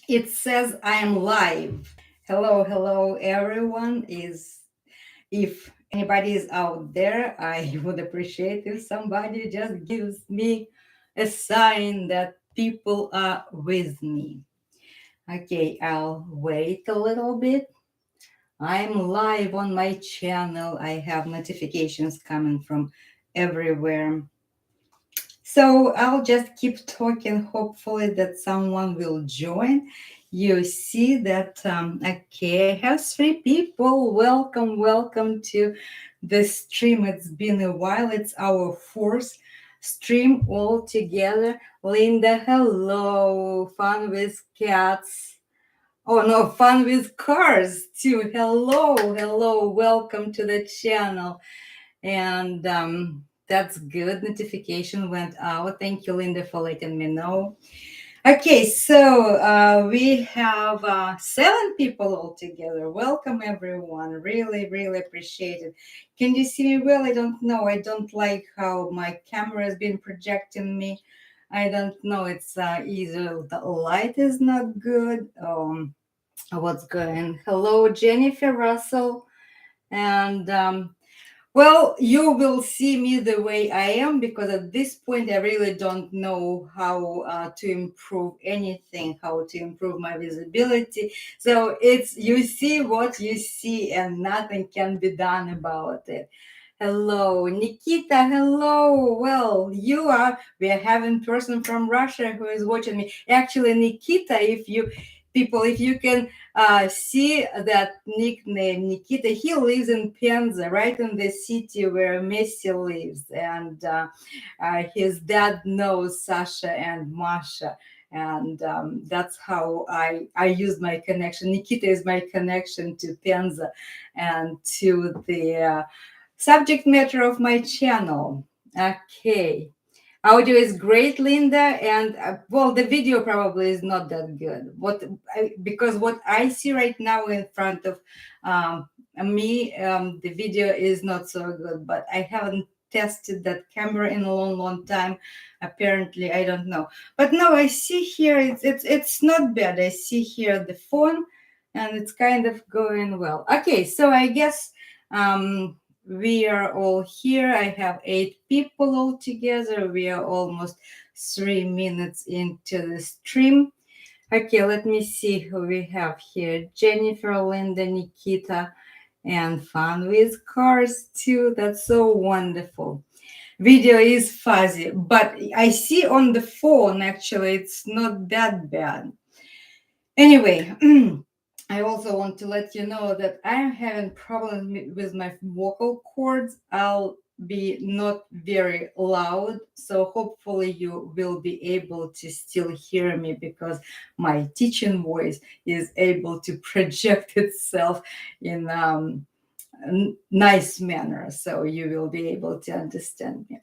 It says I am live. Hello, hello, everyone. Is if anybody is out there, I would appreciate if somebody just gives me a sign that people are with me. Okay, I'll wait a little bit. I'm live on my channel. I have notifications coming from everywhere. So I'll just keep talking, hopefully that someone will join. You see that, okay, I have three people. Welcome, welcome to the stream. It's been a while. It's our fourth stream all together. Linda, hello. Fun with cats. Oh no, fun with cars too. Hello, hello. Welcome to the channel. And that's good. Notification went out. Thank you, Linda, for letting me know. Okay, so we have seven people altogether. Welcome, everyone. Really, really appreciate it. Can you see me well? I don't know. I don't like how my camera has been projecting me. I don't know. It's either the light is not good. What's going? Hello, Jennifer Russell. And well, you will see me the way I am because at this point I really don't know how to improve anything, how to improve my visibility. So it's you see what you see and nothing can be done about it. Hello, Nikita. Hello. Well, we are having person from Russia who is watching me. Actually, Nikita, if you can see that nickname, Nikita, he lives in Penza, right in the city where Messi lives. And his dad knows Sasha and Masha. And that's how I use my connection. Nikita is my connection to Penza and to the subject matter of my channel. Okay. Audio is great, Linda, and well, the video probably is not that good. Because what I see right now in front of me, the video is not so good. But I haven't tested that camera in a long, long time. Apparently, I don't know. But now I see here it's not bad. I see here the phone, and it's kind of going well. Okay, so I guess. We are all here. I have eight people all together. We are almost 3 minutes into the stream. Okay, let me see who we have here. Jennifer, Linda, Nikita, and Fun with Cars too. That's so wonderful. Video is fuzzy, but I see on the phone actually it's not that bad. Anyway, I also want to let you know that I am having problems with my vocal cords. I'll be not very loud, so hopefully you will be able to still hear me because my teaching voice is able to project itself in nice manner, so you will be able to understand me.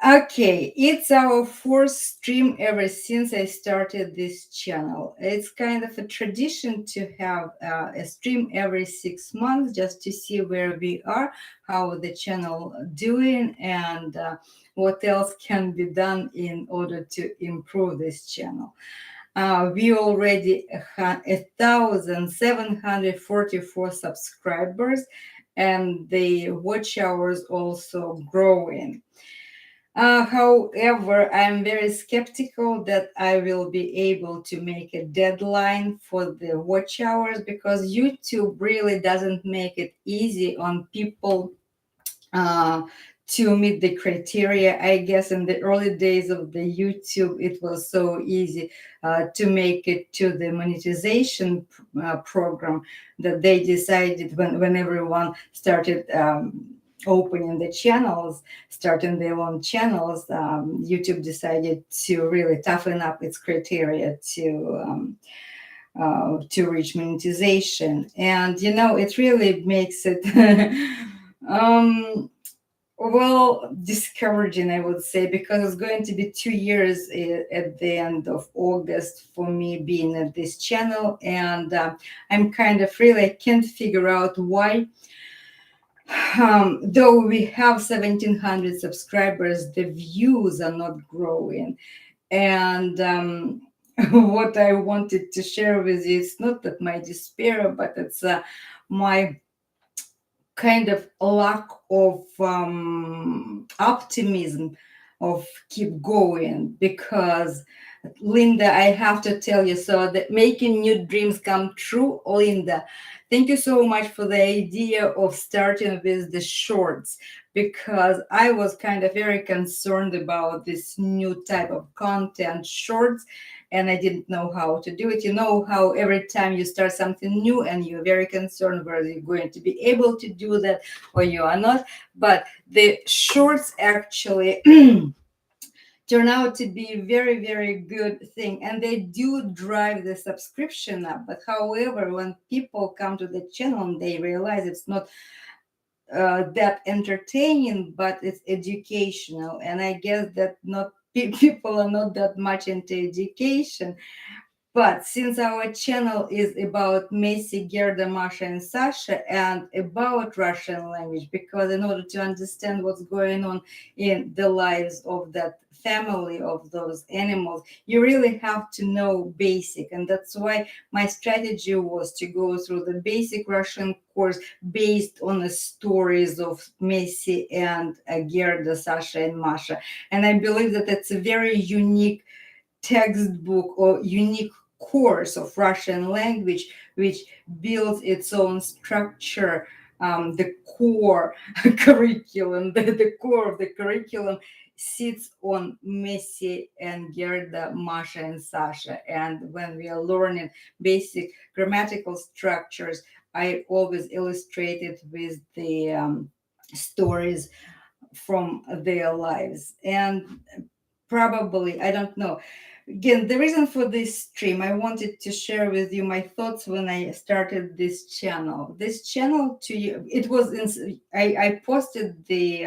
Okay, it's our fourth stream ever since I started this channel. It's kind of a tradition to have a stream every 6 months just to see where we are, how the channel doing, and what else can be done in order to improve this channel. We already have 1,744 subscribers, and the watch hours also growing. However, I'm very skeptical that I will be able to make a deadline for the watch hours because YouTube really doesn't make it easy on people uh, to meet the criteria. I guess in the early days of the YouTube, it was so easy to make it to the monetization program that they decided when everyone started. Opening the channels, starting their own channels, YouTube decided to really toughen up its criteria to reach monetization. And it really makes it um, well, discouraging, I would say, because it's going to be 2 years at the end of August for me being at this channel, and I'm kind of really I can't figure out why. Though we have 1,700 subscribers, the views are not growing. And what I wanted to share with you. It's not that my despair, but it's my kind of lack of optimism of keep going. Because Linda, I have to tell you, so that making new dreams come true, Linda, thank you so much for the idea of starting with the shorts, because I was kind of very concerned about this new type of content, shorts, and I didn't know how to do it. You know how every time you start something new and you're very concerned whether you're going to be able to do that or you are not. But the shorts actually turn out to be a very, very good thing, and they do drive the subscription up. But however, when people come to the channel and they realize it's not that entertaining, but it's educational, and I guess that not people are not that much into education. But since our channel is about Messi, Gerda, Masha, and Sasha, and about Russian language, because in order to understand what's going on in the lives of that family, of those animals, you really have to know basic. And that's why my strategy was to go through the basic Russian course based on the stories of Messi and Gerda, Sasha, and Masha. And I believe that it's a very unique textbook or unique course of Russian language, which builds its own structure. The core curriculum, the core of the curriculum sits on Messi and Gerda, Masha, and Sasha. And when we are learning basic grammatical structures, I always illustrate it with the stories from their lives. And probably, I don't know, again, the reason for this stream, I wanted to share with you my thoughts when I started this channel. This channel to you, it was I posted the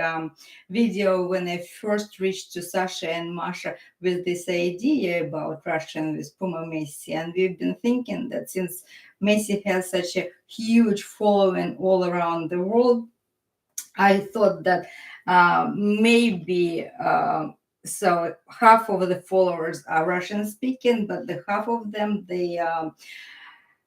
video when I first reached to Sasha and Masha with this idea about Russian with Puma Messi. And we've been thinking that since Messi has such a huge following all around the world, I thought that maybe so half of the followers are Russian speaking, but the half of them they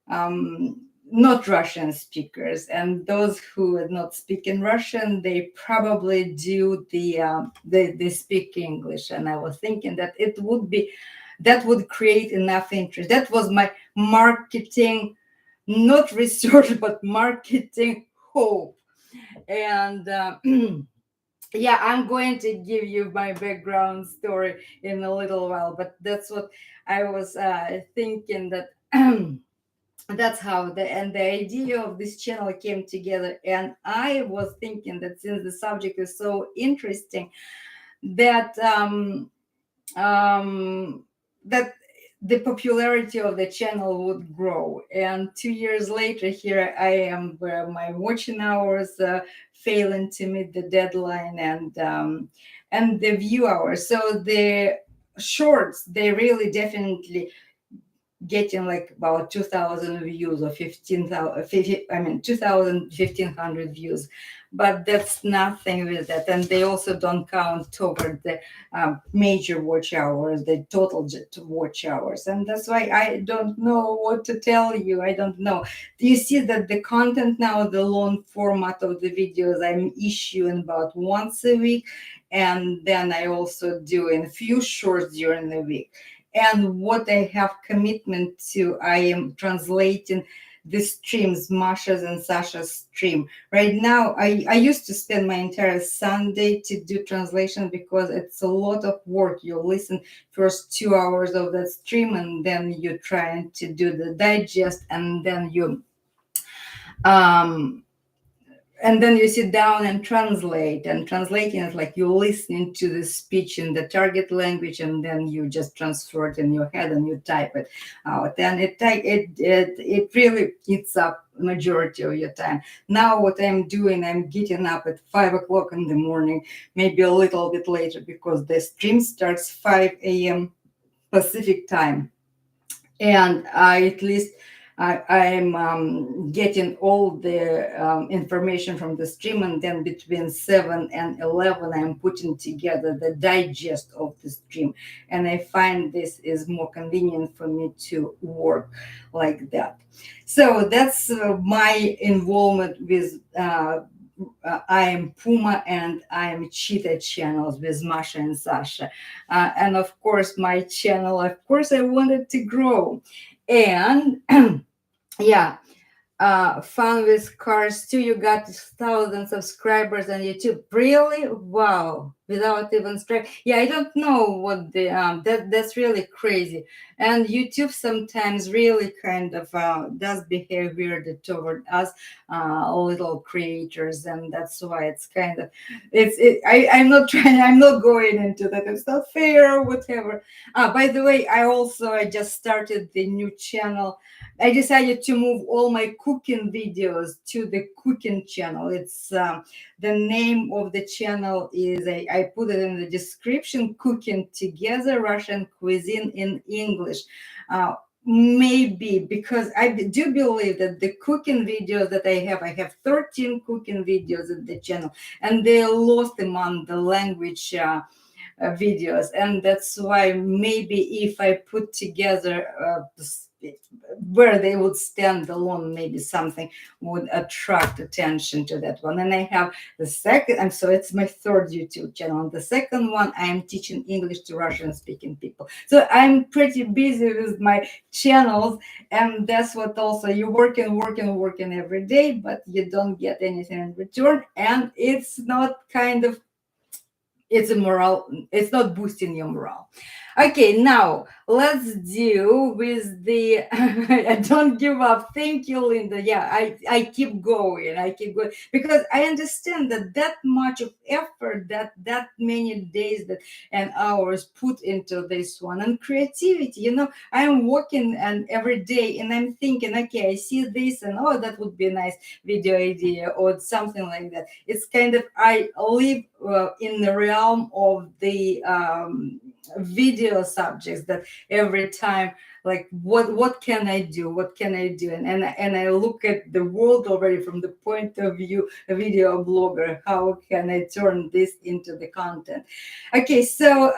not Russian speakers, and those who are not speaking Russian, they probably do they speak English. And I was thinking that it would be that would create enough interest. That was my marketing, not research, but marketing hope. And yeah, I'm going to give you my background story in a little while, but that's what I was thinking that that's how the idea of this channel came together. And I was thinking that since the subject is so interesting, that um, that the popularity of the channel would grow. And 2 years later, here I am, where my watching hours failing to meet the deadline, and the view hours. So the shorts, they really definitely getting like about 2,000 views or 15,000, I mean 2,000, 1,500 views. But that's nothing with that. And they also don't count toward the major watch hours, the total watch hours. And that's why I don't know what to tell you. I don't know. Do you see that the content now, the long format of the videos, I'm issuing about once a week. And then I also do in a few shorts during the week. And what I have commitment to, I am translating the streams, Masha's and Sasha's stream. Right now, I used to spend my entire Sunday to do translation because it's a lot of work. You listen first 2 hours of that stream, and then you're trying to do the digest, um, and then you sit down and translate. And translating is like you're listening to the speech in the target language, and then you just transfer it in your head and you type it out. And it really eats up majority of your time. Now what I'm doing, I'm getting up at 5 o'clock in the morning, maybe a little bit later, because the stream starts 5 a.m. Pacific time. And I at least I'm getting all the information from the stream, and then between 7 and 11, I'm putting together the digest of the stream. And I find this is more convenient for me to work like that. So that's my involvement with I am Puma and I am Cheetah channels with Masha and Sasha. And of course, my channel, of course, I wanted to grow. And yeah, fun with cars too. You got 1,000 subscribers on YouTube. Really? Wow. Without even strike. Yeah, I don't know what the that's really crazy. And YouTube sometimes really kind of does behave weird toward us little creators, and that's why it's kind of I'm not trying, I'm not going into that. It's not fair or whatever. By the way, I just started the new channel. I decided to move all my cooking videos to the cooking channel. It's the name of the channel is I put it in the description. Cooking Together Russian Cuisine in English. Maybe because I do believe that the cooking videos that I have 13 cooking videos at the channel, and they're lost among the language. Videos, and that's why maybe if I put together where they would stand alone, maybe something would attract attention to that one. And I have the second, and so it's my third YouTube channel. And the second one, I am teaching English to Russian speaking people. So I'm pretty busy with my channels, and that's what also you're working every day, but you don't get anything in return, and it's not kind of it's a morale, it's not boosting your morale. Okay, now let's do with the I don't give up. Thank you, Linda. Yeah, I keep going, because I understand that that much of effort, that many days that and hours put into this one, and creativity, I'm working and every day, and I'm thinking, okay, I see this, and oh, that would be a nice video idea or something like that. It's kind of I live in the realm of the video subjects that every time, like, what can I do, and I look at the world already from the point of view a video blogger. How can I turn this into the content? Okay, so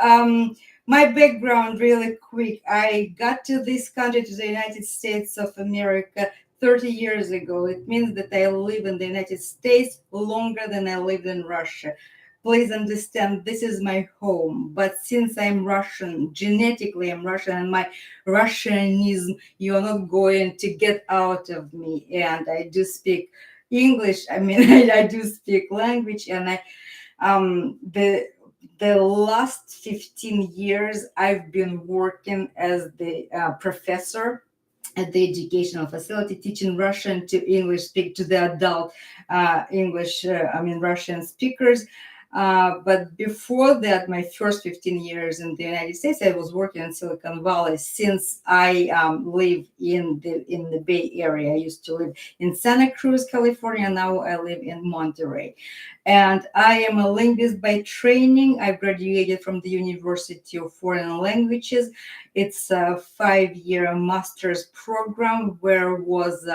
my background really quick. I got to this country, to the United States of America, 30 years ago. It means that I live in the United States longer than I lived in Russia. Please understand, this is my home. But since I'm Russian, genetically I'm Russian, and my Russianism, you're not going to get out of me. And I do speak English. I mean, I do speak language, and the last 15 years I've been working as the professor at the educational facility, teaching Russian to English speak to the adult Russian speakers. But before that, my first 15 years in the United States, I was working in Silicon Valley. Since I live in the Bay Area, I used to live in Santa Cruz, California. Now I live in Monterey, and I am a linguist by training. I graduated from the University of Foreign Languages. It's a 5-year master's program where was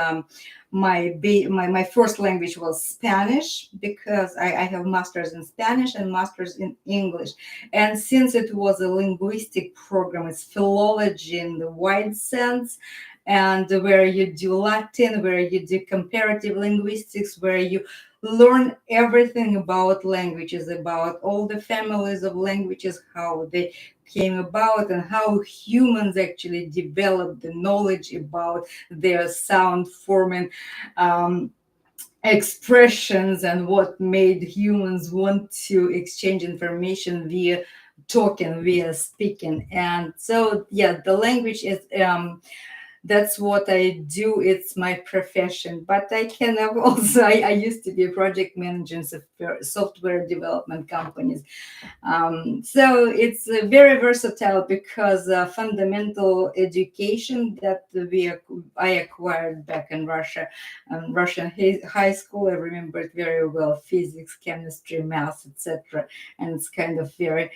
my first language was Spanish, because I have masters in Spanish and masters in English. And since it was a linguistic program, it's philology in the wide sense, and where you do Latin, where you do comparative linguistics, where you learn everything about languages, about all the families of languages, how they came about, and how humans actually developed the knowledge about their sound forming expressions, and what made humans want to exchange information via talking, via speaking. And so, yeah, the language is that's what I do. It's my profession. But I can have also, I used to be a project manager in software development companies. So it's very versatile, because fundamental education that I acquired back in Russia, Russian high school. I remember it very well: physics, chemistry, math, etc. And it's kind of very.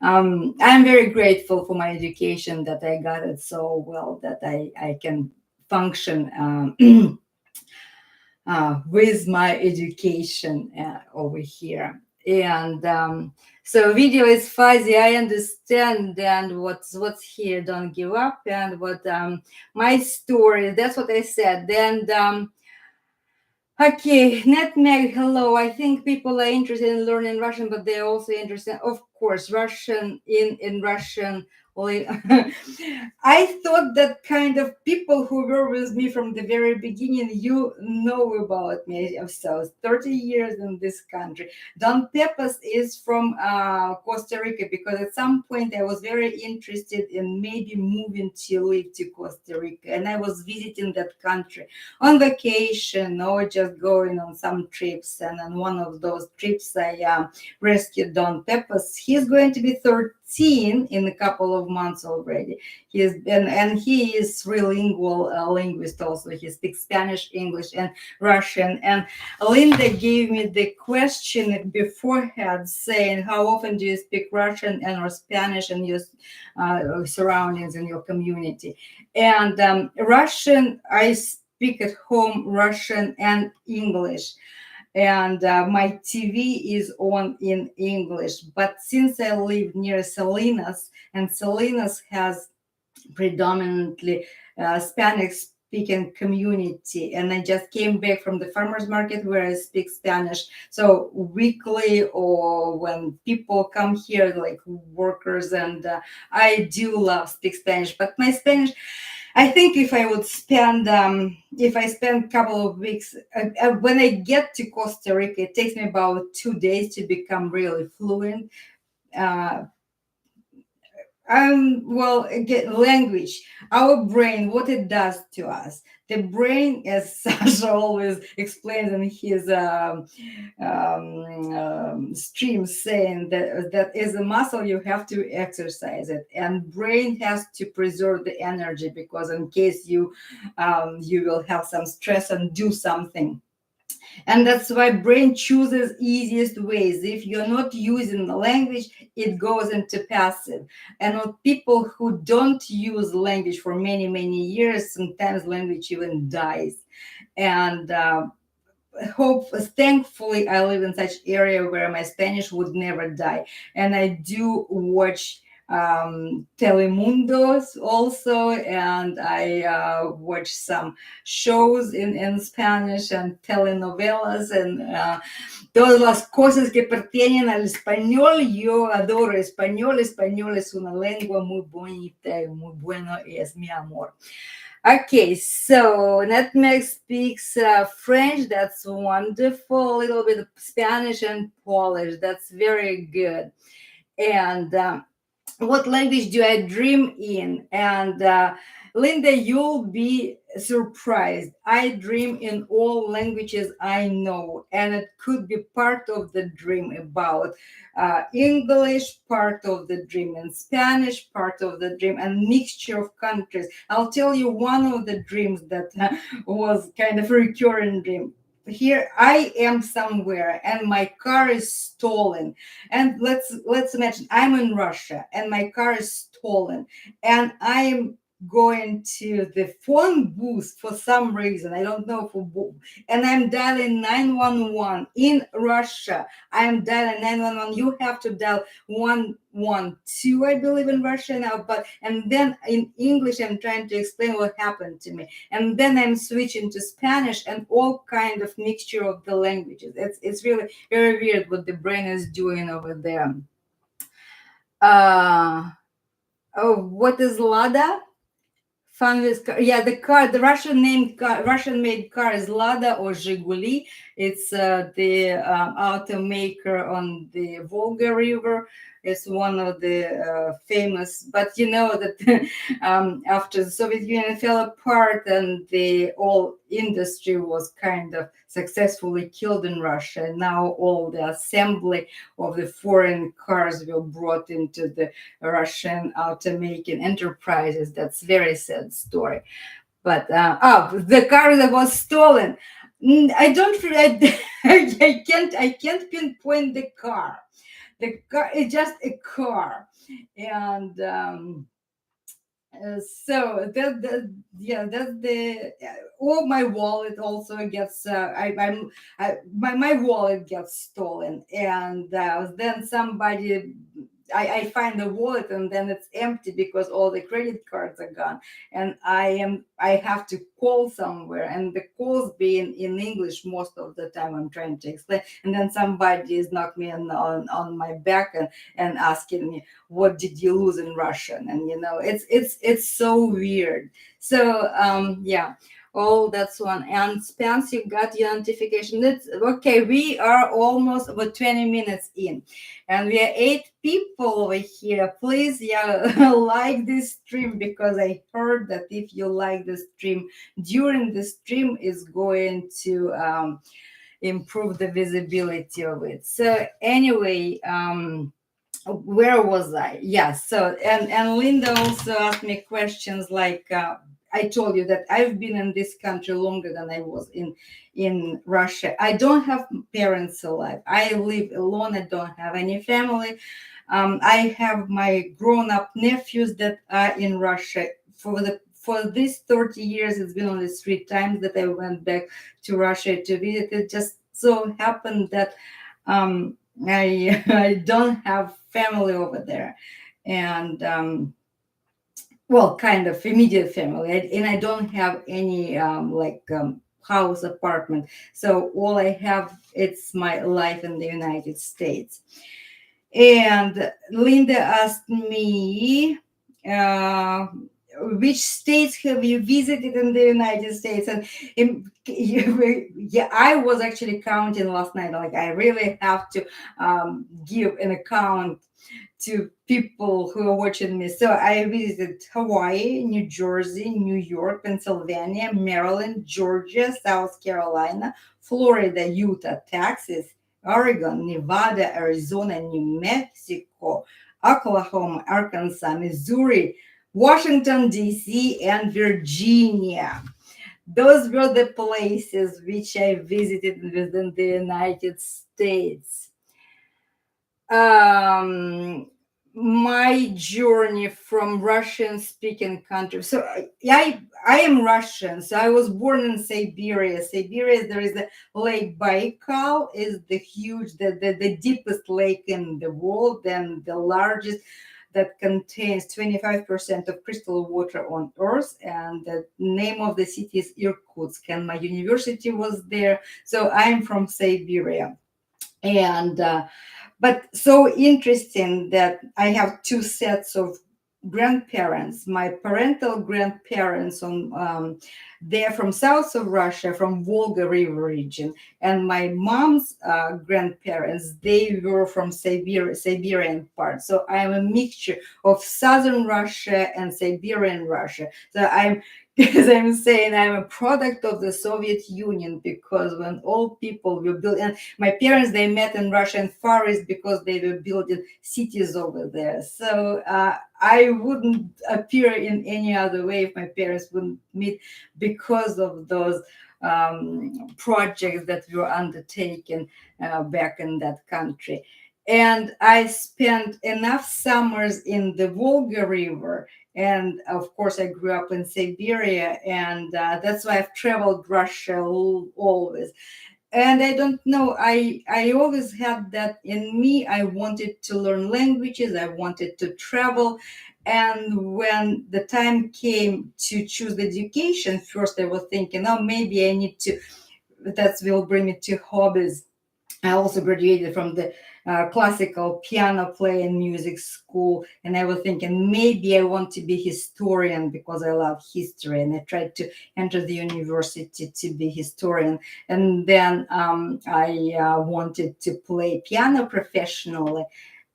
I'm very grateful for my education, that I got it so well that I can function with my education over here. And so video is fuzzy, I understand, and what's here, don't give up, and what my story, that's what I said. And okay, Netmeg, hello. I think people are interested in learning Russian, but they're also interested, of course, Russian in Russian. I thought that kind of people who were with me from the very beginning, you know about me. So 30 years in this country. Don Pepas is from Costa Rica, because at some point I was very interested in maybe moving to live to Costa Rica, and I was visiting that country on vacation or just going on some trips. And on one of those trips, I rescued Don Pepas. He's going to be 13 in a couple of months already. And he is trilingual linguist also. He speaks Spanish, English, and Russian. And Linda gave me the question beforehand, saying, "How often do you speak Russian and or Spanish in your surroundings in your community?" And Russian, I speak at home Russian and English, and my TV is on in English. But since I live near Salinas, and Salinas has predominantly Spanish speaking community, and I just came back from the farmers market where I speak Spanish, so weekly or when people come here like workers, and I do love speak Spanish. But my Spanish, I think if I would spend, if I spend a couple of weeks, when I get to Costa Rica, it takes me about 2 days to become really fluent. Uh, well, again, language, our brain, what it does to us. The brain, as Sasha always explains in his stream, saying that is a muscle, you have to exercise it, and brain has to preserve the energy, because in case you will have some stress and do something. And that's why brain chooses easiest ways. If you're not using the language, it goes into passive. And with people who don't use language for many years, sometimes language even dies. And thankfully, I live in such area where my Spanish would never die. And I do watch Telemundos also, and I watch some shows in Spanish and telenovelas, and todas las cosas que pertenecen al español. Yo adoro español. Español es una lengua muy bonita y muy buena, y es mi amor. Okay, so Nutmeg speaks French. That's wonderful. A little bit of Spanish and Polish. That's very good. And what language do I dream in? And Linda, you'll be surprised. I dream in all languages I know, and it could be part of the dream about English, part of the dream, and Spanish, part of the dream, and mixture of countries. I'll tell you one of the dreams that was kind of a recurring dream. Here I am somewhere, and my car is stolen. And let's imagine I'm in Russia and my car is stolen, and I'm going to the phone booth for some reason, I don't know, and I'm dialing 911 in Russia. I'm dialing 911. You have to dial 112, I believe, in Russia now. But and then in English I'm trying to explain what happened to me, and then I'm switching to Spanish, and all kind of mixture of the languages. It's really very weird what the brain is doing over there. Oh, what is Lada? Fun with car. Yeah, the car, the Russian made car is Lada or Zhiguli. It's the automaker on the Volga River. It's one of the famous, but you know that after the Soviet Union fell apart and the whole industry was kind of successfully killed in Russia, and now all the assembly of the foreign cars were brought into the Russian automaking enterprises. That's very sad story. But the car that was stolen. I don't. I can't pinpoint the car. The car is just a car, and So yeah, that's the or my wallet also gets my wallet gets stolen, and then somebody I find the wallet and then it's empty because all the credit cards are gone, and I have to call somewhere, and the calls being in English most of the time. I'm trying to explain, and then somebody is knocking me on my back and asking me, what did you lose in Russian? And it's so weird. So yeah, oh, that's one. And Spence, you got your notification. That's okay. We are almost about 20 minutes in, and we are 8 people over here. Please, yeah, like this stream, because I heard that if you like the stream during the stream is going to improve the visibility of it. So anyway, where was I? Yeah. So and Linda also asked me questions like I told you that I've been in this country longer than I was in Russia. I don't have parents alive. I live alone. I don't have any family. I have my grown-up nephews that are in Russia. For these 30 years, it's been only 3 times that I went back to Russia to visit. It just so happened that I I don't have family over there, and well, kind of immediate family, and I don't have any house apartment. So all I have it's my life in the United States. And Linda asked me, uh, which states have you visited in the United States? And yeah, I was actually counting last night. Like, I really have to give an account to people who are watching me. So I visited Hawaii, New Jersey, New York, Pennsylvania, Maryland, Georgia, South Carolina, Florida, Utah, Texas, Oregon, Nevada, Arizona, New Mexico, Oklahoma, Arkansas, Missouri, Washington, D.C., and Virginia. Those were the places which I visited within the United States. um my journey from Russian speaking country. So I am Russian. So I was born in Siberia. Siberia, there is a lake Baikal, is the huge, the deepest lake in the world, and the largest, that contains 25% of crystal water on earth. And the name of the city is Irkutsk, and my university was there. So I'm from Siberia. And but so interesting that I have two sets of grandparents. My parental grandparents they're from south of Russia, from Volga River region, and my mom's grandparents, they were from Siberian part. So I am a mixture of southern Russia and Siberian Russia. So I'm as I'm saying, I'm a product of the Soviet Union, because when all people were built, and my parents, they met in Russian Far East because they were building cities over there. So I wouldn't appear in any other way if my parents wouldn't meet, because of those projects that were undertaken back in that country. And I spent enough summers in the Volga River, and of course I grew up in Siberia, and that's why I've traveled Russia always. And I don't know, I always had that in me. I wanted to learn languages, I wanted to travel. And when the time came to choose education, first I was thinking, oh, maybe I need to, that will bring me to hobbies. I also graduated from the classical piano playing music school, and I was thinking maybe I want to be historian because I love history, and I tried to enter the university to be historian. And then I wanted to play piano professionally,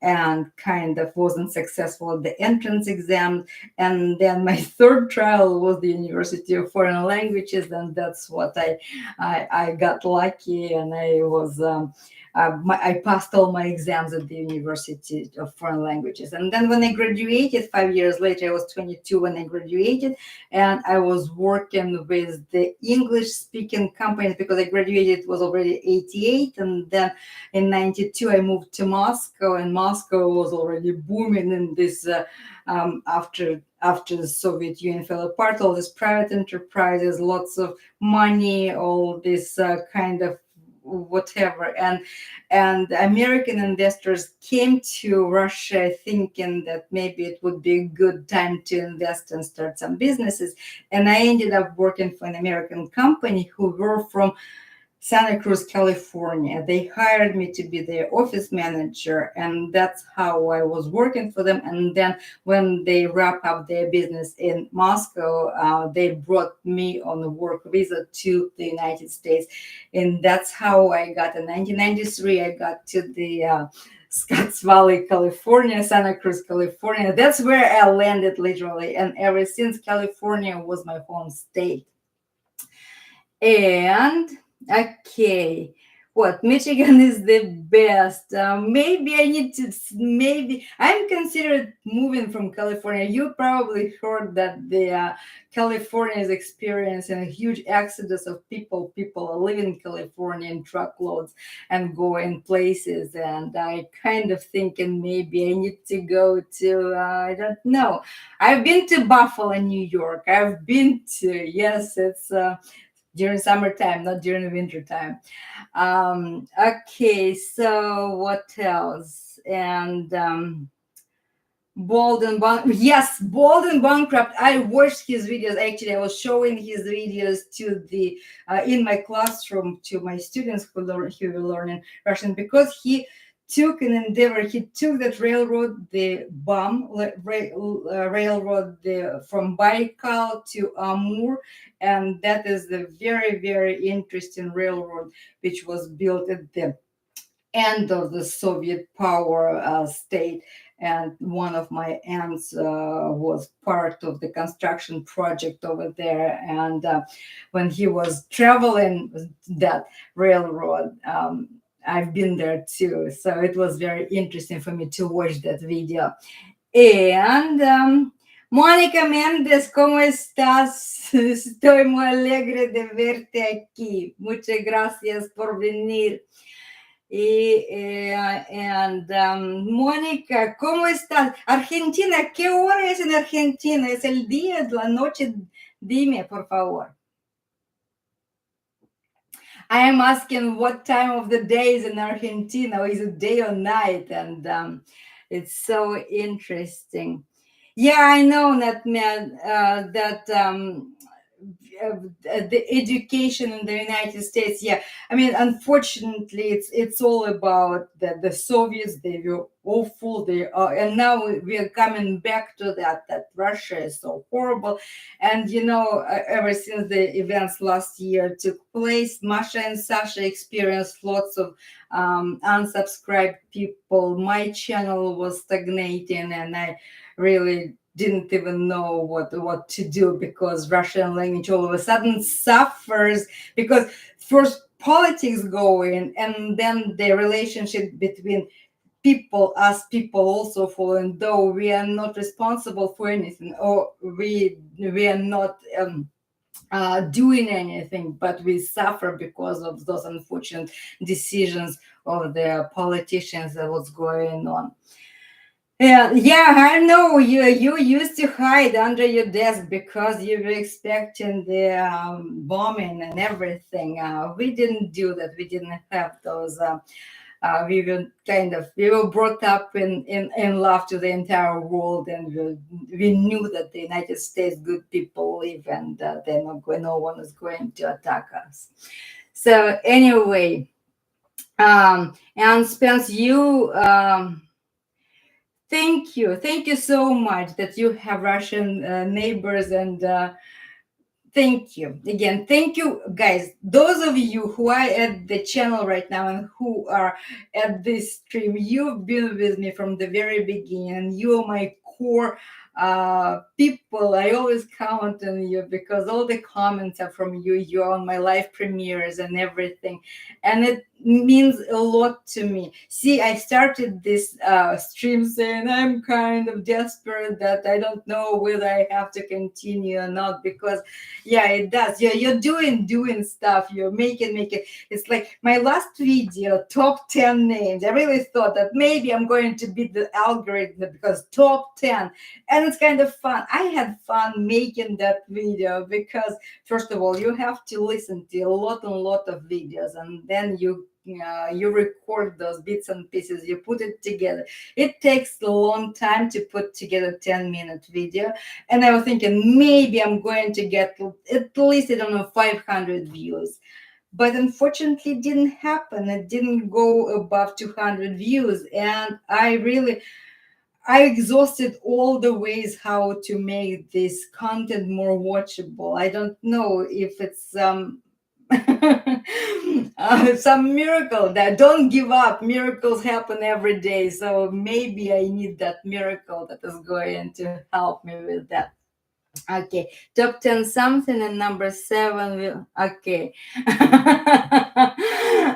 and kind of wasn't successful at the entrance exam. And then my third trial was the University of Foreign Languages, and that's what I got lucky, and I was I passed all my exams at the University of Foreign Languages. And then when I graduated, 5 years later, I was 22 when I graduated, and I was working with the English speaking companies, because I graduated, it was already 88. And then in 92, I moved to Moscow, and Moscow was already booming in this after after the Soviet Union fell apart, all these private enterprises, lots of money, all this kind of whatever, and American investors came to Russia thinking that maybe it would be a good time to invest and start some businesses. And I ended up working for an American company who were from Santa Cruz, California. They hired me to be their office manager, and that's how I was working for them. And then when they wrap up their business in Moscow, they brought me on a work visa to the United States, and that's how I got in 1993. I got to the Scotts Valley, California, Santa Cruz, California. That's where I landed literally, and ever since California was my home state. And okay, what Michigan is the best. Maybe I need to. Maybe I'm considered moving from California. You probably heard that the California is experiencing a huge exodus of people. People are leaving California in truckloads and going places. And I kind of thinking maybe I need to go to. I don't know. I've been to Buffalo, New York. I've been to. Yes, it's. During summertime, not during the winter time. Okay, so what else? And yes, Bold and Bankrupt. I watched his videos. Actually, I was showing his videos to the in my classroom to my students who were learning Russian, because he took an endeavor. He took that railroad, the railroad from Baikal to Amur, and that is the very, very interesting railroad which was built at the end of the Soviet power state. And one of my aunts was part of the construction project over there. And when he was traveling that railroad, I've been there too. So it was very interesting for me to watch that video. And Mónica Méndez, ¿cómo estás? Estoy muy alegre de verte aquí. Muchas gracias por venir. Mónica, ¿cómo estás? Argentina, ¿qué hora es en Argentina? ¿Es el día, es la noche? Dime, por favor. I am asking what time of the day is in Argentina. Is it day or night? And it's so interesting. Yeah, I know that, man, that the education in the United States. Yeah, I mean, unfortunately, it's all about the Soviets. They were awful. They are, and now we are coming back to that Russia is so horrible. And ever since the events last year took place, Masha and Sasha experienced lots of unsubscribed people. My channel was stagnating, and I really didn't even know what to do, because Russian language all of a sudden suffers, because first politics go in, and then the relationship between people, us people also fall, and though we are not responsible for anything, or we are not doing anything, but we suffer because of those unfortunate decisions of the politicians that was going on. Yeah, I know you used to hide under your desk because you were expecting the bombing and everything. We didn't do that. We didn't have those. We were brought up in love to the entire world, and we knew that the United States good people live, and no one is going to attack us. So anyway, and Spence, you. Thank you so much that you have Russian neighbors, and thank you again. Thank you, guys. Those of you who are at the channel right now and who are at this stream, you've been with me from the very beginning. You are my core people. I always count on you because all the comments are from you. You're on my live premieres and everything, and means a lot to me. See, I started this stream saying I'm kind of desperate that I don't know whether I have to continue or not, because yeah, it does. You're doing stuff. You're making. It's like my last video, top 10 names. I really thought that maybe I'm going to beat the algorithm because top 10, and it's kind of fun. I had fun making that video because first of all, you have to listen to a lot and lot of videos, and then you record those bits and pieces, you put it together. It takes a long time to put together 10-minute video, and I was thinking maybe I'm going to get at least, I don't know, 500 views. But unfortunately it didn't happen. It didn't go above 200 views, and I exhausted all the ways how to make this content more watchable. I don't know if it's some miracle. That don't give up. Miracles happen every day. So maybe I need that miracle that is going to help me with that. Okay, top 10 something, and number 7 will, okay.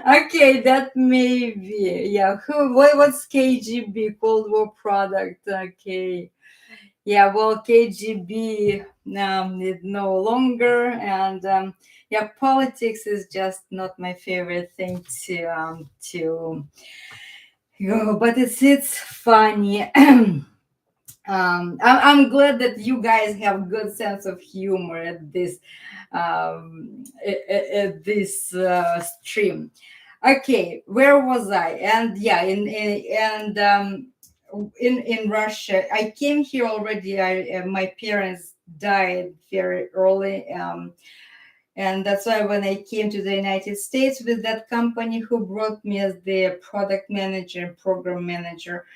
Okay, that may be, yeah. What's KGB, Cold War product? Okay, yeah, well, KGB is no longer, and yeah, politics is just not my favorite thing to but it's funny. I'm glad that you guys have good sense of humor at this stream. Okay, where was I? And yeah, in Russia, I came here already. My parents died very early. And that's why when I came to the United States with that company who brought me as the product manager and program manager,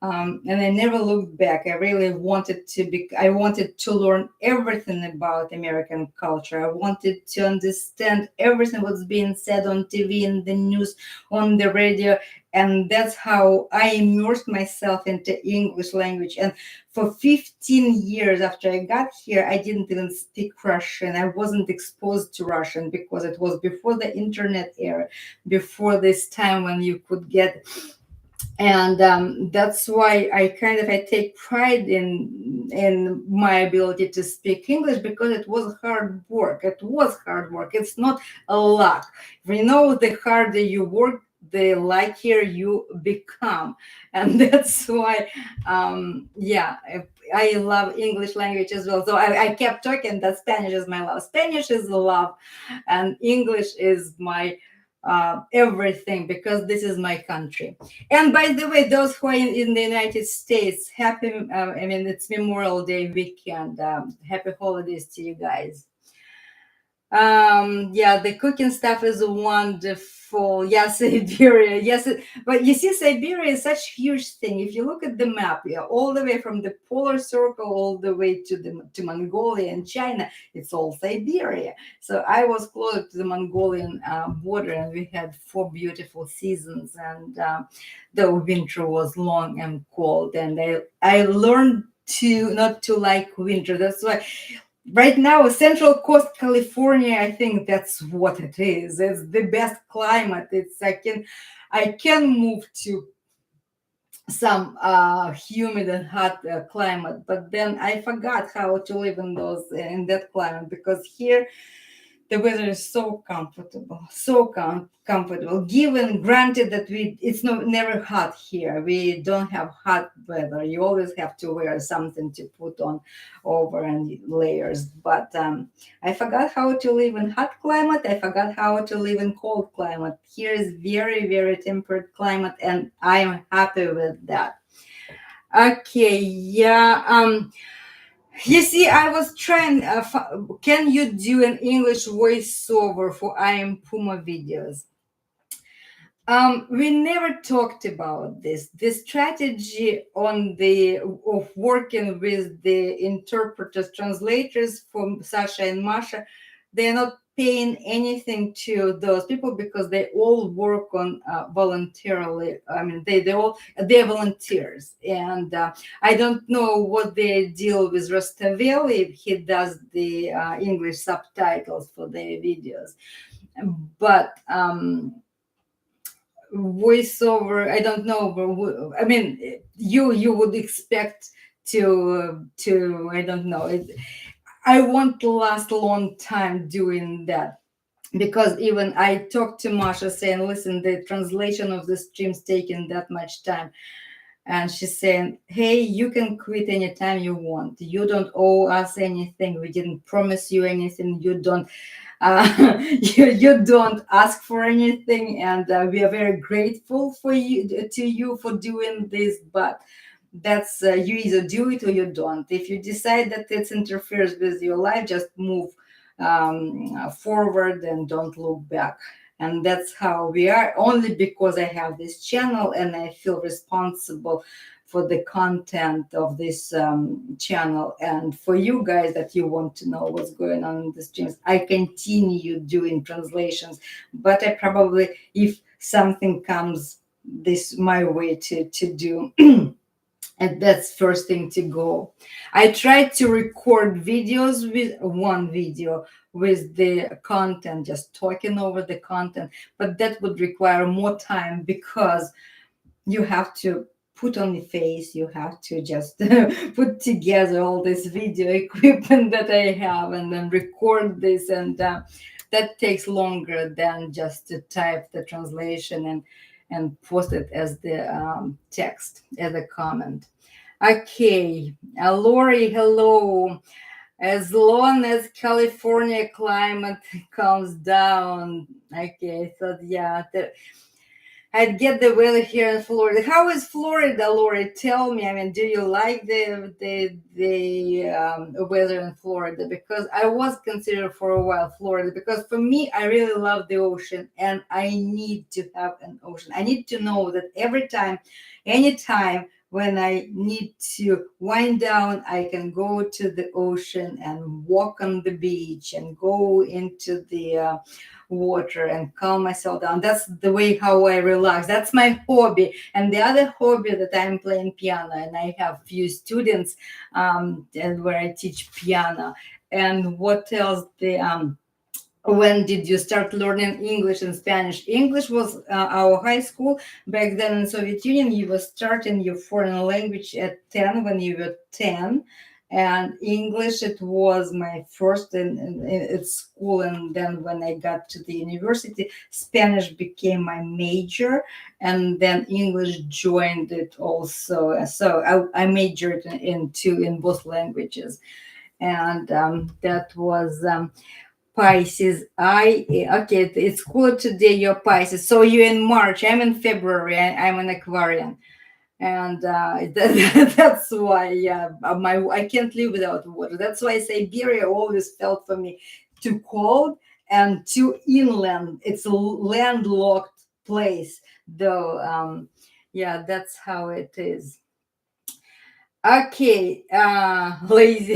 and I never looked back. I really wanted to be. I wanted to learn everything about American culture. I wanted to understand everything what's being said on TV, in the news, on the radio, and that's how I immersed myself into English language. And for 15 years after I got here, I didn't even speak Russian. I wasn't exposed to Russian because it was before the internet era, before this time when you could get, and that's why I take pride in my ability to speak English, because it was hard work. It's not a luck. The harder you work, the luckier you become. And that's why yeah, I love English language as well. So I kept talking that Spanish is my love. Spanish is love, and English is my everything, because this is my country. And by the way, those who are in the United States, happy, it's Memorial Day weekend. Happy holidays to you guys. Yeah, the cooking stuff is wonderful. Yes, Siberia. Yes, but you see, Siberia is such a huge thing. If you look at the map, yeah, all the way from the polar circle all the way to Mongolia and China, it's all Siberia. So I was close to the Mongolian border, and we had 4 beautiful seasons, and the winter was long and cold, and I learned to not to like winter. That's why right now, Central Coast California, I think that's what it is. It's the best climate. I can move to some humid and hot climate, but then I forgot how to live in that climate, because here the weather is so comfortable, comfortable. Given granted that it's never hot here. We don't have hot weather. You always have to wear something to put on over and layers. But I forgot how to live in hot climate. I forgot how to live in cold climate. Here is very, very temperate climate, and I am happy with that. Okay, yeah. You see, I was trying. Can you do an English voiceover for I Am Puma videos? We never talked about this. The strategy of working with the interpreters, translators from Sasha and Masha, they're not paying anything to those people, because they all work on voluntarily. I mean, they're volunteers, and I don't know what they deal with Rostavelli if he does the English subtitles for their videos, but. voiceover. I don't know, but I mean, you would expect to I don't know. I want to last a long time doing that, because even I talked to Masha saying, listen, the translation of the stream's taking that much time. And she's saying, hey, you can quit anytime you want. You don't owe us anything. We didn't promise you anything. You don't you don't ask for anything, and we are very grateful for you to you for doing this. But that's you either do it or you don't. If you decide that it interferes with your life, just move forward and don't look back. And that's how we are, only because I have this channel and I feel responsible for the content of this channel, and for you guys that you want to know what's going on in the streams. I continue doing translations, but I probably, if something comes this my way to do, and that's first thing to go. I tried to record videos with one video with the content, just talking over the content, but that would require more time, because you have to put on the face, you have to just put together all this video equipment that I have, and then record this, and that takes longer than just to type the translation and post it as the text, as a comment. Okay, Lori, hello. As long as California climate calms down. Okay, so yeah, I'd get the weather here in Florida. How is Florida, Lori? Tell me. I mean, do you like the weather in Florida? Because I was considered for a while Florida, because for me, I really love the ocean, and I need to have an ocean. I need to know that every time, anytime when I need to wind down, I can go to the ocean and walk on the beach and go into the water and calm myself down. That's the way how I relax. That's my hobby. And the other hobby that I'm playing piano, and I have few students and where I teach piano. And what else? The when did you start learning English and Spanish? English was our high school back then in Soviet Union. You were starting your foreign language at 10 when you were 10. And English, it was my first at school. And then when I got to the university, Spanish became my major. And then English joined it also. So I majored in both languages. And that was Pisces. Okay, it's cool today. You're Pisces. So you're in March. I'm in February. I'm an Aquarian, and that's why. Yeah, I can't live without water. That's why Siberia always felt for me too cold and too inland. It's a landlocked place, though. Yeah, that's how it is. Okay, lazy,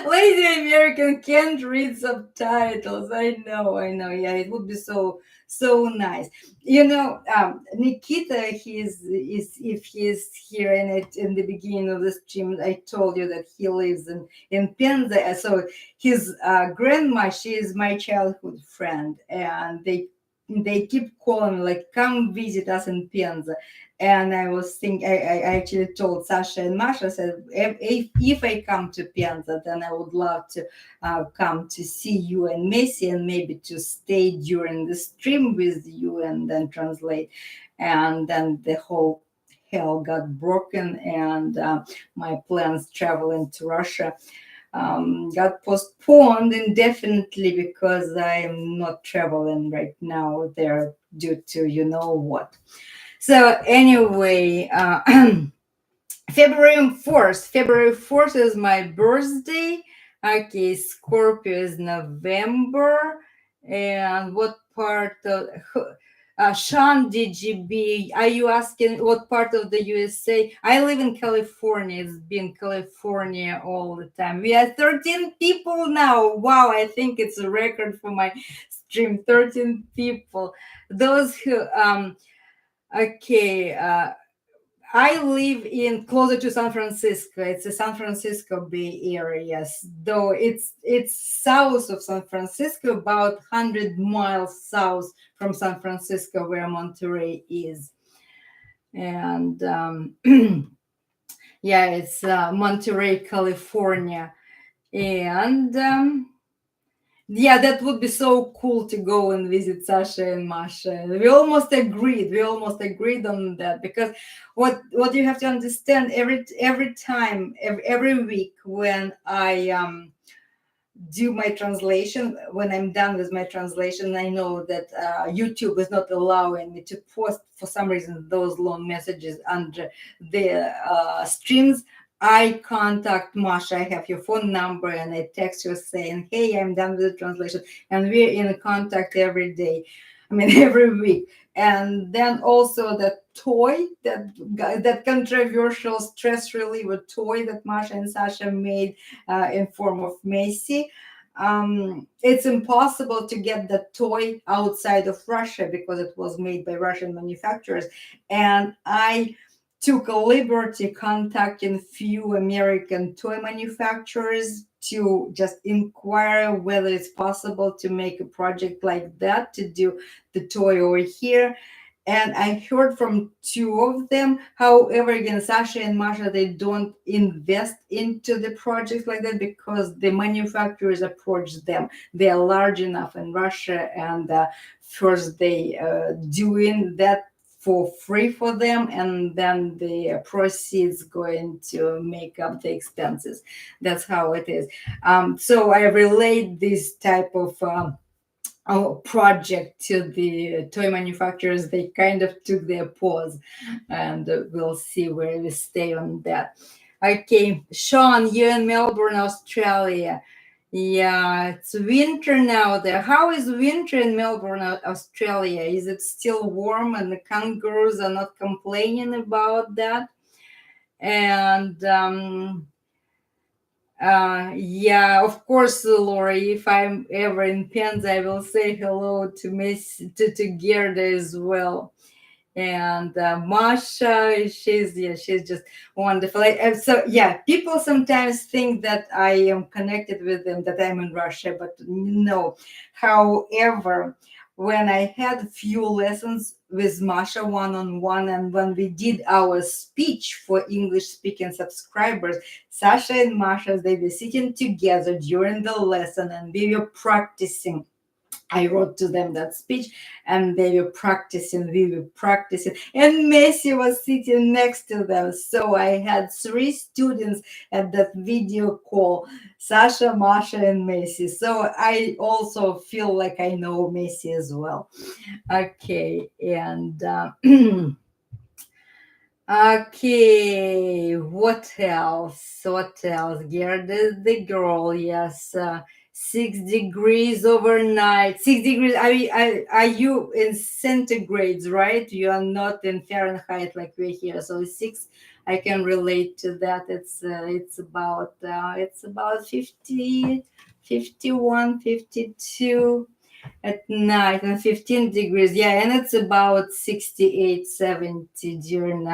lazy American can't read subtitles. I know. Yeah, it would be so nice. Nikita, is if he's here in it in the beginning of the stream, I told you that he lives in Penza. So his grandma, she is my childhood friend, and they keep calling me, like, come visit us in Penza. And I was thinking, I actually told Sasha and Masha, said, if I come to Penza, then I would love to come to see you and Messi, and maybe to stay during the stream with you and then translate. And then the whole hell got broken, and my plans traveling to Russia got postponed indefinitely, because I'm not traveling right now there due to you know what. So anyway, February 4th is my birthday. Okay, Scorpio is November. And what part of Sean DGB, are you asking what part of the USA? I live in California. It's been California all the time. We are 13 people now. Wow, I think it's a record for my stream. 13 people. Those who okay, I live in closer to San Francisco. It's a San Francisco Bay Area, though it's south of San Francisco, about 100 miles south from San Francisco, where Monterey is. And yeah, it's Monterey, California. And yeah, that would be so cool to go and visit Sasha and Masha. We almost agreed. We almost agreed on that, because what you have to understand, every time, every week, when I do my translation, when I'm done with my translation, I know that YouTube is not allowing me to post, for some reason, those long messages under the streams. I contact Masha. I have your phone number, and I text her saying, "Hey, I'm done with the translation," and we're in contact every day. I mean, every week. And then also that toy, that controversial stress reliever toy that Masha and Sasha made in form of Messi. It's impossible to get the toy outside of Russia because it was made by Russian manufacturers. And I took a liberty contacting few American toy manufacturers to just inquire whether it's possible to make a project like that, to do the toy over here. And I heard from two of them. However, again, Sasha and Masha, they don't invest into the project like that because the manufacturers approach them. They are large enough in Russia, and first they doing that for free for them, and then the proceeds going to make up the expenses. That's how it is. So I relate this type of project to the toy manufacturers. They kind of took their pause, and we'll see where we stay on that. Okay, Sean, you're in Melbourne, Australia. Yeah, it's winter now there. How is winter in Melbourne, Australia? Is it still warm and the kangaroos are not complaining about that? And yeah, of course, Lori. If I'm ever in Penza, I will say hello to Miss to Gerda as well. And Masha, she's just wonderful. So yeah, people sometimes think that I am connected with them, that I'm in Russia, but no. However, when I had few lessons with Masha one-on-one, and when we did our speech for English-speaking subscribers, Sasha and Masha, they were sitting together during the lesson, and we were practicing. I wrote to them that speech, and they were practicing, we were practicing, and Messi was sitting next to them. So I had three students at that video call: Sasha, Masha, and Messi. So I also feel like I know Messi as well. Okay, and okay, what else? What else? Gerda the girl, yes. 6 degrees overnight. 6 degrees. Are you in centigrades, right? You are not in Fahrenheit like we're here. So six, I can relate to that. It's about 50, 51, 52 at night, and 15 degrees. Yeah, and it's about 68, 70 during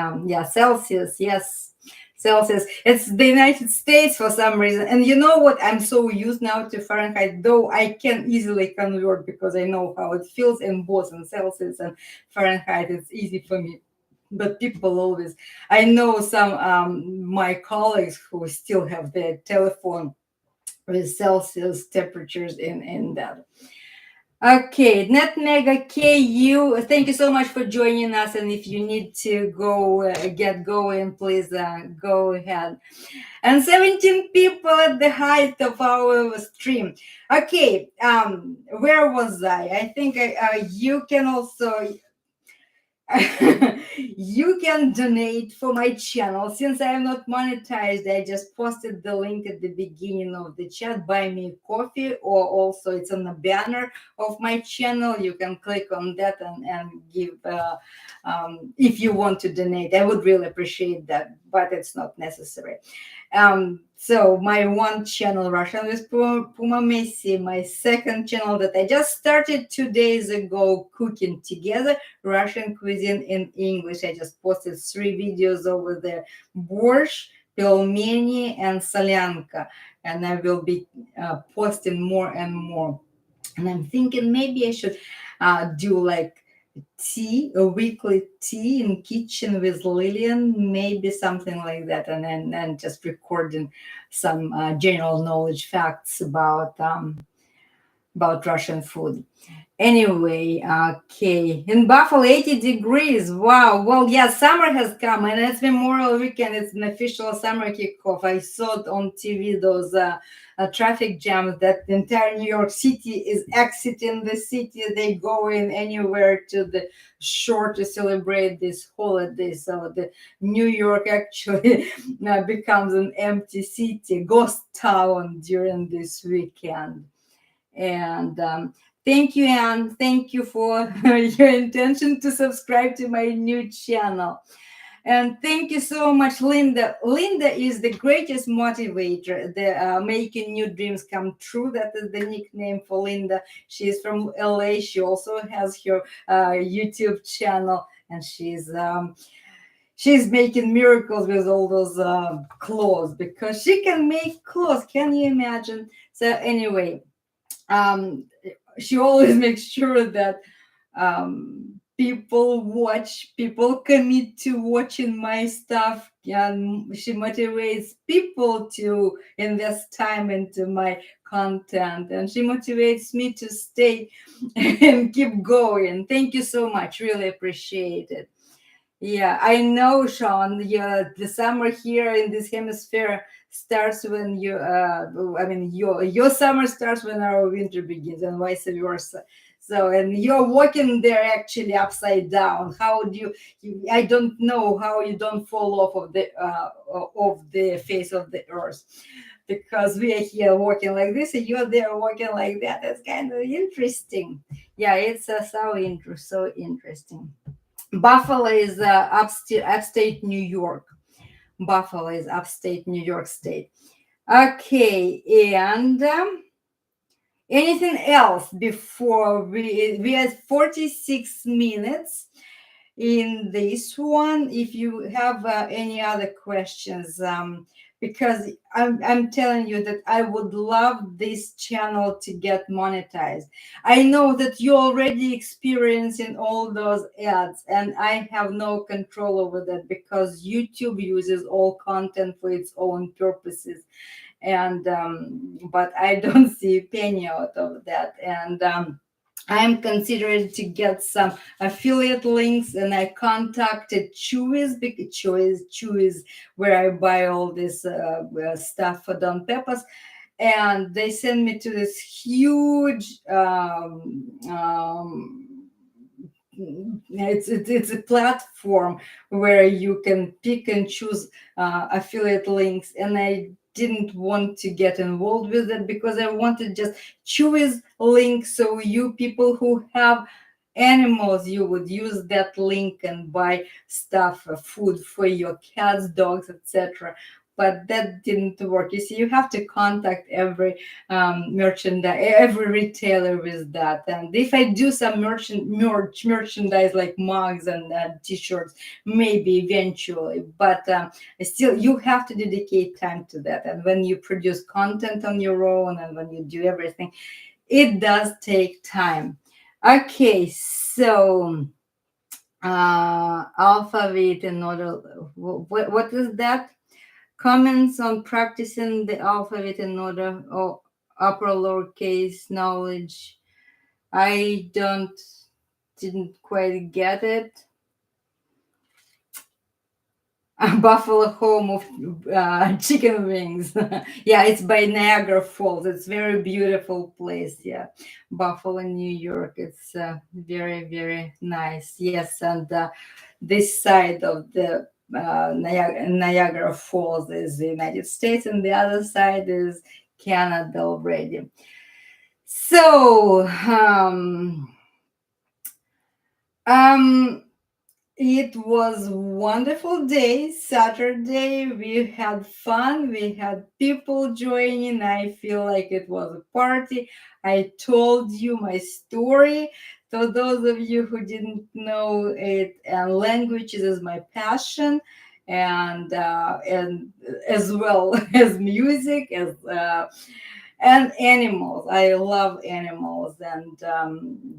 Celsius. Yes, Celsius. It's the United States for some reason. And you know what, I'm so used now to Fahrenheit, though I can easily convert because I know how it feels in both in Celsius and Fahrenheit. It's easy for me. But people always, I know some my colleagues who still have their telephone with Celsius temperatures in that. Okay, NetMega KU, thank you so much for joining us. And if you need to go get going, please go ahead. And 17 people at the height of our stream. Okay, where was I? I think you can also you can donate for my channel. Since I am not monetized, I just posted the link at the beginning of the chat. Buy me coffee, or also it's on the banner of my channel. You can click on that and give if you want to donate. I would really appreciate that, but it's not necessary. So my one channel, Russian with Puma Messi, my second channel that I just started 2 days ago, cooking together, Russian cuisine in English. I just posted 3 videos over there: borscht, pelmeni, and solyanka, and I will be posting more and more. And I'm thinking maybe I should do like tea, a weekly tea in kitchen with Lillian, maybe something like that, and then just recording some general knowledge facts about Russian food. Anyway, okay. In Buffalo, 80 degrees. Wow. Well, yeah, summer has come and it's Memorial Weekend. It's an official summer kickoff. I saw it on TV, those traffic jams that the entire New York City is exiting the city. They go in anywhere to the shore to celebrate this holiday. So the New York actually becomes an empty city, ghost town during this weekend. And thank you, Anne. Thank you for your intention to subscribe to my new channel. And thank you so much, Linda. Linda is the greatest motivator, the making new dreams come true. That is the nickname for Linda. She is from LA. She also has her YouTube channel, and she's making miracles with all those clothes because she can make clothes. Can you imagine? So anyway, um, she always makes sure that people commit to watching my stuff, and she motivates people to invest time into my content, and she motivates me to stay and keep going. Thank you so much. Really appreciate it. Yeah, I know, Sean. Yeah, the summer here in this hemisphere starts when I mean, your summer starts when our winter begins, and vice versa. So, and you're walking there actually upside down. How do I don't know how you don't fall off of the face of the earth, because we are here walking like this, and you're there walking like that. That's kind of interesting. Yeah, it's so interesting. Buffalo is upstate New York. Buffalo is upstate New York State. Okay, and anything else before we had 46 minutes in this one. If you have any other questions, because I'm telling you that I would love this channel to get monetized. I know that you're already experiencing all those ads, and I have no control over that because YouTube uses all content for its own purposes. And but I don't see a penny out of that. And I'm considering to get some affiliate links, and I contacted Chewy's, because Chewy's where I buy all this stuff for Don Peppers, and they send me to this huge it's a platform where you can pick and choose affiliate links, and I didn't want to get involved with it because I wanted just choose link, so you people who have animals, you would use that link and buy stuff, food for your cats, dogs, etc. But that didn't work. You see, you have to contact every merchandise, every retailer with that. And if I do some merchandise like mugs and t-shirts, maybe eventually, but still you have to dedicate time to that. And when you produce content on your own, and when you do everything, it does take time. Okay, so alphabet in order. What is that? Comments on practicing the alphabet in order, or upper lowercase knowledge. I didn't quite get it. Buffalo, home of chicken wings. Yeah, it's by Niagara Falls. It's very beautiful place. Yeah, Buffalo, New York. It's very, very nice. Yes, and this side of the Niagara Falls is the United States, and the other side is Canada already. So, um, It was wonderful day, Saturday. We had fun. We had people joining. I feel like it was a party. I told you my story. To those of you who didn't know it, languages is my passion, and as well as music, as and animals. I love animals. And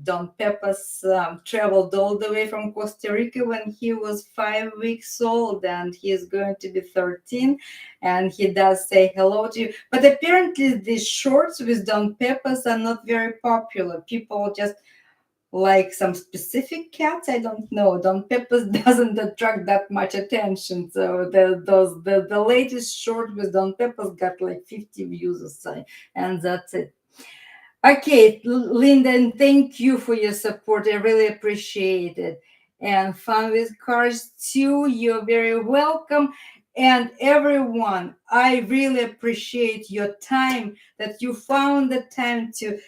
Don Pepas traveled all the way from Costa Rica when he was 5 weeks old, and he is going to be 13. And he does say hello to you. But apparently, these shorts with Don Pepas are not very popular. People just like some specific cats. I don't know. Don Peppers doesn't attract that much attention. So the latest short with Don Peppers got like 50 views or so, and that's it. Okay, Lyndon, thank you for your support. I really appreciate it. And Fun with Cars too, you're very welcome. And everyone, I really appreciate your time, that you found the time to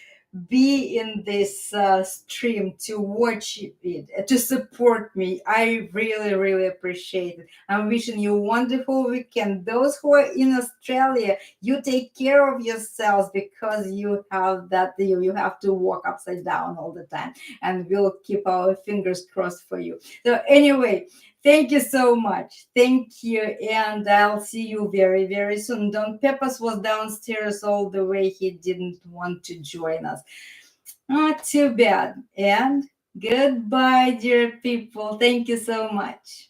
be in this stream, to watch it, to support me. I really, really appreciate it. I'm wishing you a wonderful weekend. Those who are in Australia, you take care of yourselves, because you have that, you have to walk upside down all the time, and we'll keep our fingers crossed for you. So anyway, thank you so much. Thank you. And I'll see you very, very soon. Don Pepas was downstairs all the way. He didn't want to join us. Not too bad. And goodbye, dear people. Thank you so much.